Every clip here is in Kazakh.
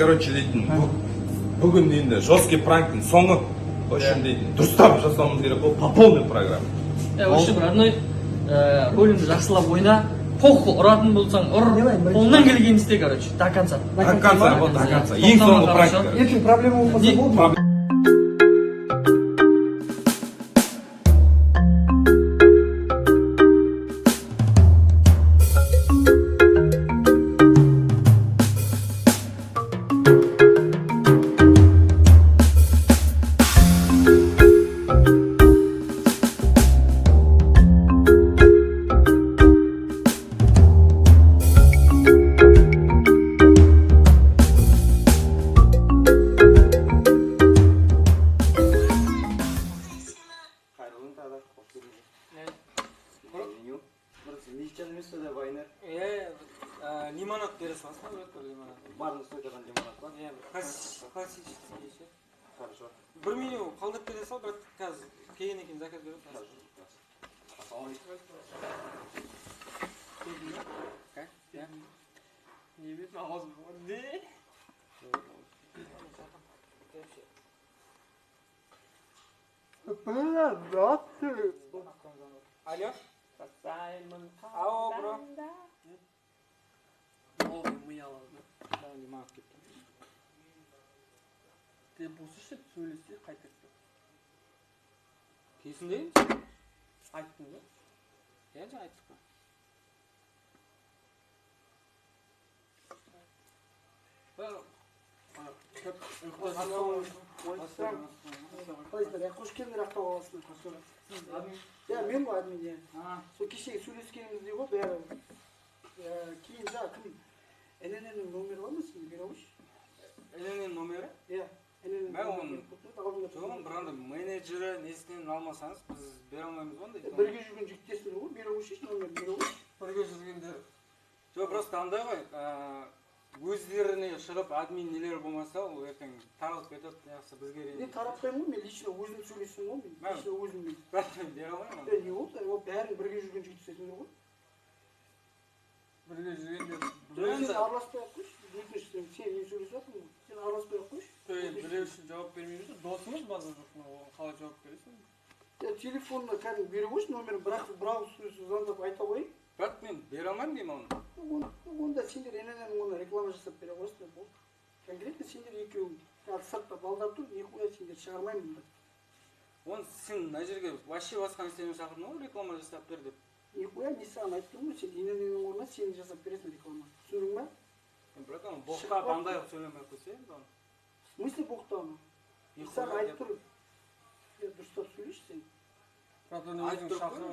короче дейтін, бүгін енді жесткий пранктың соңы үшін дейтін, дұрыстап жасауымыз керек бұл по полной программа. Вообще бір одной рөліңді жақсылап ойна, похуй ұратын болсаң ұр, қолынан келгенін істе, короче, до конца. До конца, вот до конца. Ең соңғы пранк. Ертең проблема болмаса болды ма? Лимонад бересің, асма бір лимонад. Барлық сойдаған лимонад бар? Классический ше. Хорошо. Бір меню қалдырып бере сал, бірақ қазір кейін екен заказ беріп. Не бетін ауыз болды. Алло? Ау, бро. Ой, мы алады. Лимонад кетті. Те бұсы шеп сөйлесе қайтырды. Кесіндейміз? Айттың ба? Жа айттық па. Қош келдіңдер Ақтау қаласына. Мен ғой админ. Сол кешегі сөйлескенімізде ғой бәрі. Кейін жаңа кім? НННің номері бар ма сізде бере қойшы? ННН номері? Иә. Мен оның біранда менеджері несінен алмасаңыз, біз бере алмаймыз ондай. Бірге жүрген жігіттесіңдер ғой, бере қойшы, номер бере қойшы. Бірге жүргендер. Жоқ, просто андай ғой, өздеріне шығып админ нелер болмаса, ол ертең таралып кетіп, яқсы бізге рейді. Мен таратпаймын ғой, мен лично өзім сөйлесім ғой, мен лично өзіммен. Бере алмаймын. Не болды? Бәрін бірге жүрген жігіттесіңдер ғой. Бірге жүргендер. Сен араласпай-ақ қойшы, екінші сен сөйлесіп жатырмын ғой. Сен араласпай-ақ қойшы. Біреу үшін жауап бермейміз, досымыз базы жоқ, қалай жауап бересің? Телефонына кәдімгі бере қойшы номерін, бірақ бірауыз сөз звондап айта қойын. Бірақ мен бере алмаймын деймін оны. Онда сендер НННің оны реклама жасап бере қойсыңдар болды. Конкретно сендер екеуің сыртта балдар тұр, нихуя сендер шығармаймын бұнда. Оны сен мына жерге вообще басқа нәрсемен шақырдың ғой, реклама жасап бер деп. Нихуя не саған айтып тұрмын ғой, сен НННің орнына сен жасап бересің реклама. Түсіндің ба? Бірақ оны боққа бандай қылып сөйлемей қойса енді оны. В смысле боқтауына? Саған айтып тұр. Дұрыстап сөйлейші сен. Правда, өзің шақырып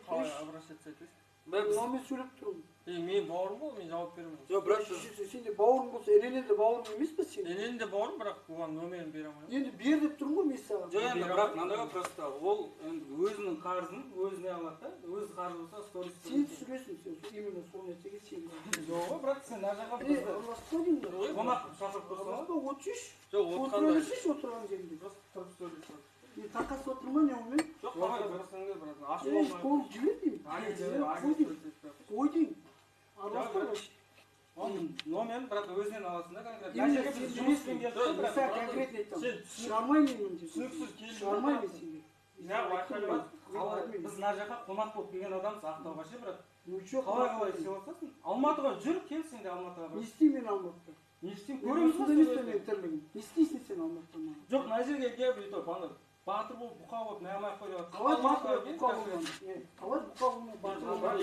қалай обращаться етесің? Мен сөйлеп тұрмын. Мен бауырым ғой, мен жауап беремін. Жоқ, бірақ сен де бауырың болса, ННН-де бауырың емес пе сен? ННН-де бауырым, бірақ оған номерін бере алмаймын. Енді бер деп тұрмын ғой мен саған. Жоқ, енді бірақ мынандай ғой, просто ол өзінің қарызын өзіне алады да, өз қарызы болса сторис. Сен түсіресің, сен именно сол нәрсеге сен. Жоқ, бірақ сен мына жаққа қонақ шақырып тұрсың. Отшиш. Жоқ, отқандай. Отырған жерінде. Просто тұрып сөйлесің. Тақасы отырма не онымен? Жоқ, қалай бірісіңде бірісің. Ашып болмай. Қол жібер деймін. Қой деймін. Араласпай қойшы. Оның номерін бірақ өзінен аласың да конкретно. Мен конкретно айтам. Шығармаймын мен деп. Түсініксіз келді. Шығармаймын сенде. Біз мына жаққа қонақ болып келген адамбыз Ақтауға ше, бірақ қалай сыйласасың? Алматыға жүр, кел сен де Алматыға. Не істеймін мен Алматыда? Не істеймін? Көреміз ба? Не істейсің сен Алматыда? Жоқ, мына жерге келіп бүйтіп батыр болып бұқа болып не алмай қойды. Қалай батыр болып бұқа болған? Қалай бұқа болған батыр болған?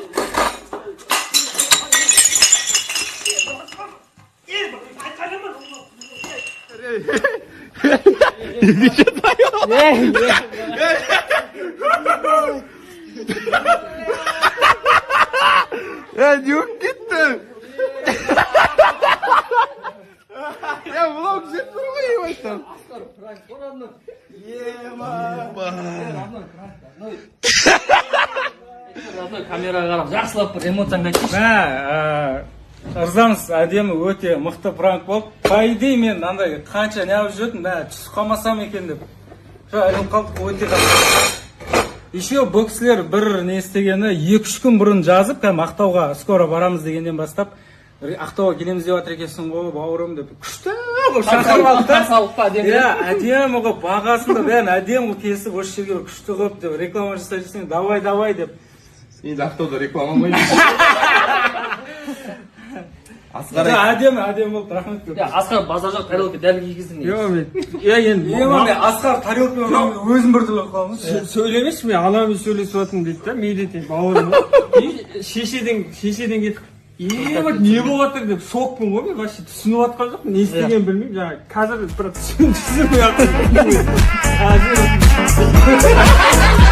Yok gitti. Ya vlog çekmiyor baştan. Камераға қарап жақсылап бір эмоцияңды айтшы. Ырзамыз, әдемі өте мықты пранк болып. По идее мен андай қанша не алып жүрдім, түсіп қалмасам екен деп. Әлем қалдық өте жақсы. Еще бұл кісілер бір не істегені 2-3 күн бұрын жазып, Ақтауға скоро барамыз дегеннен бастап Ақтауға келеміз деп жатыр екенсің ғой бауырым деп күшті қылып шақырып алды да. салып па әдемі. Иә, әдемі қылып бағасын да бәрін әдемі қылып кесіп осы жерге бір күшті қылып деп реклама жасай жүрсең давай деп. Енді ақтауда реклама алмайды. Асқар Әдемі болды, рахмет. Асқар базар жоқ тарелка дәл кигіздің. Енді Асқар тарелкамен өзім біртүрлі қаламыз. Сөйлемеші, мен анаммен сөйлесіп жатырмын дейді да, мейлі бауырым. Шешеден кетіп, не болып жатыр деп шокпын ғой, мен вообще түсініп жатқан жоқпын, не істегенін білмеймін, жаңа қазір бір түсінбей жатырмын.